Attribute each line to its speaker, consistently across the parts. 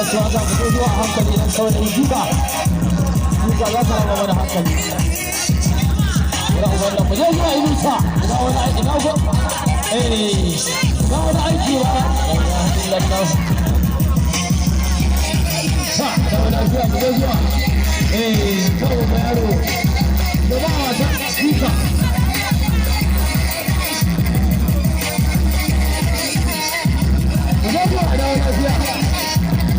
Speaker 1: cewa za ku zuwa hankali dan saurayi duka za ka raba mana hankali wannan mu je zuwa Inusa ina wani ina go ba wani aiki ba alhamdulillah sa da wani aiki mu je zuwa kawo ba yaro da ba wasa duka mu je zuwa da wani aiki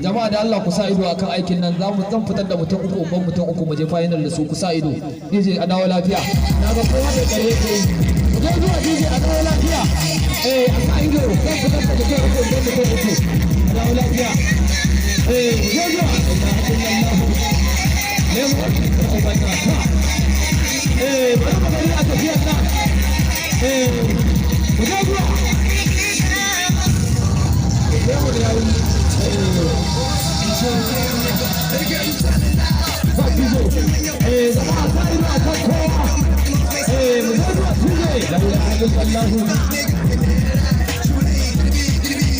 Speaker 1: jama'a da Allah ku sa ido akan aikin nan zan fitar da mutum uku ban mutum uku mu je final da su ku sa ido DJ a dawo lafiya na ga kowa da kare ke ku je zuwa DJ a dawo lafiya a sa ido zan fitar da mutum uku ban mutum uku a dawo lafiya ku je zuwa bari a tafiyar nan ku je zuwa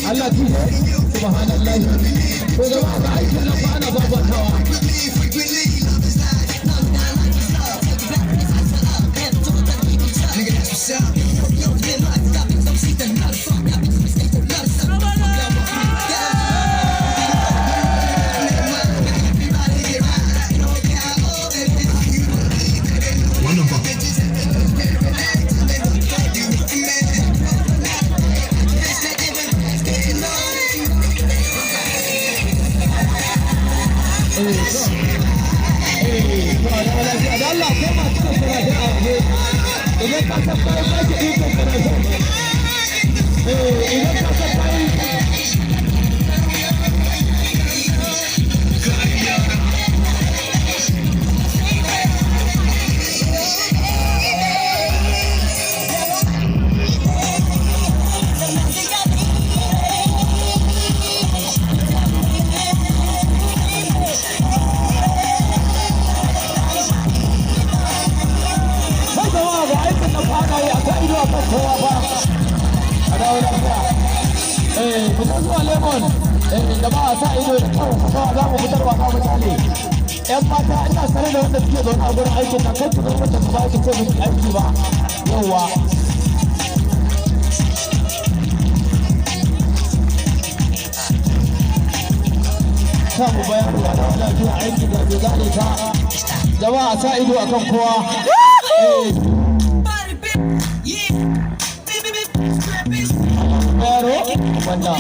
Speaker 1: Allah tuzo subhanallah ko da ba aikin nan ba ana babatawa da ba a sa ido da kyau ba za mu fitar wa kawo mutane yan mata ina sanar da wanda suke zaune a gurin aikin nan kai kuma wacce su ba ki ce miki aiki ba yawwa samu bayan da lafiya aiki da bai gane ta jama'a sa ido akan kowa yaro wannan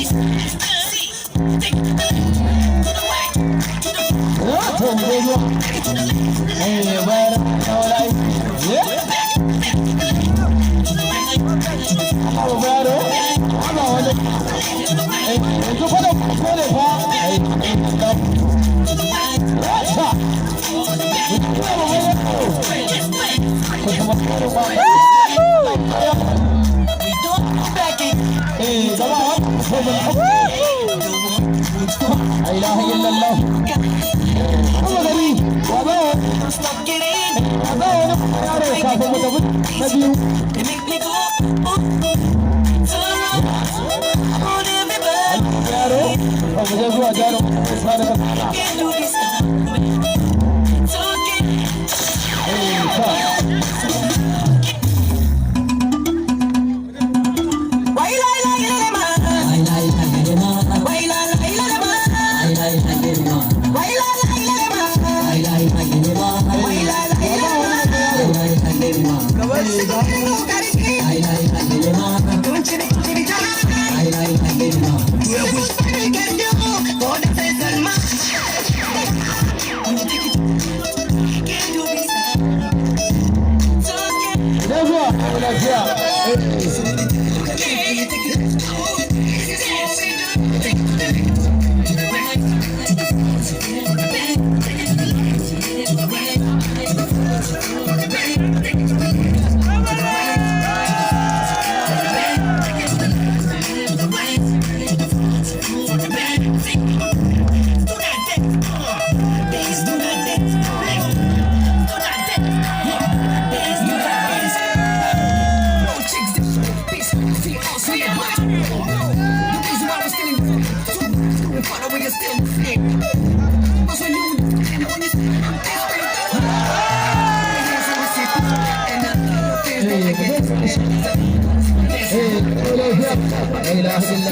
Speaker 1: لا إله إلا الله الله غريب ilaha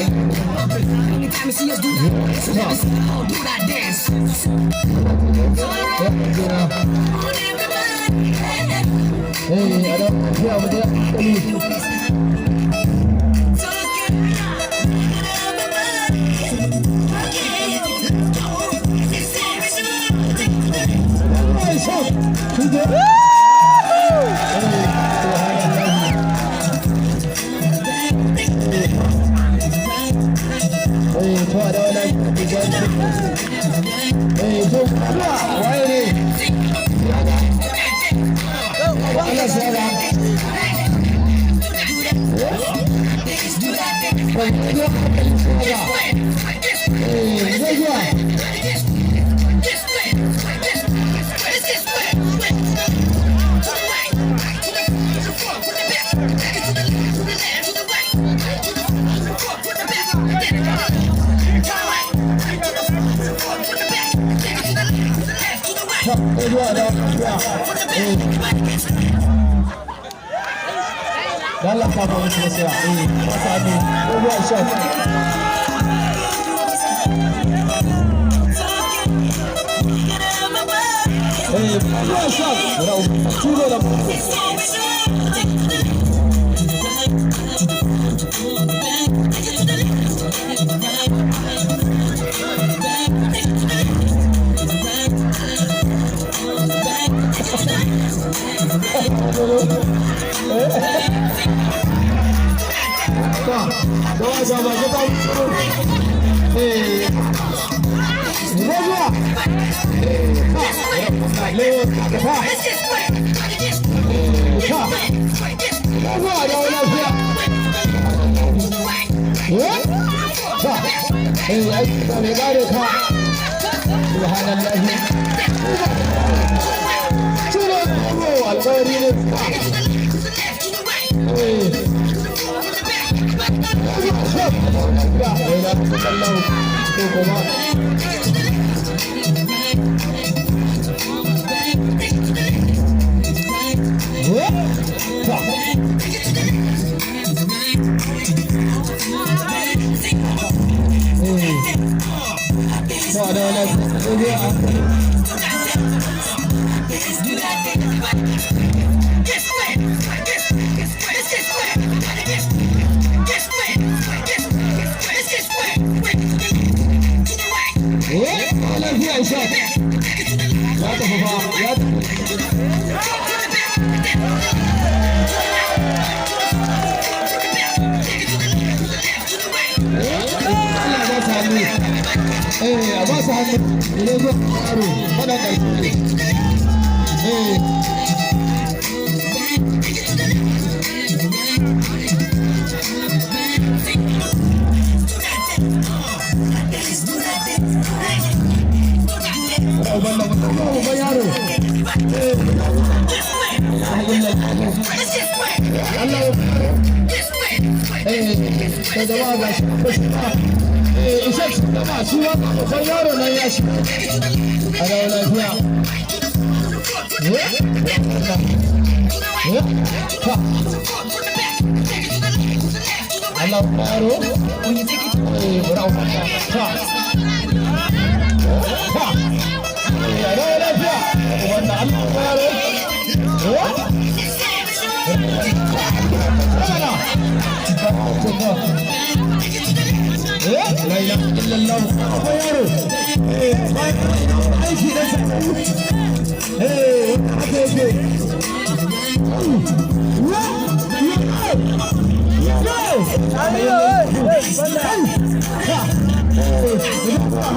Speaker 1: Dalla kafa musu nasiya wata ne ruwa sha ruwa sha turo da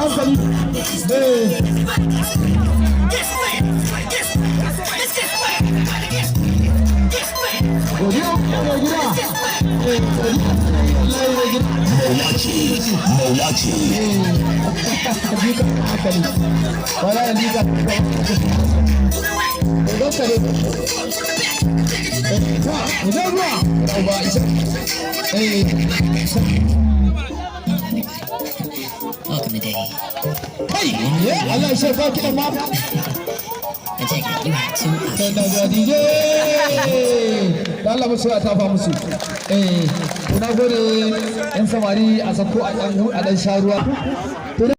Speaker 2: Welcome to Daddy.
Speaker 1: Hey, yeah, Allah ya ba ki da ma.
Speaker 2: I take it. You have two options.
Speaker 1: DJ. Allah musu ta fa musu. na gode yan samari a sako a dan sha ruwa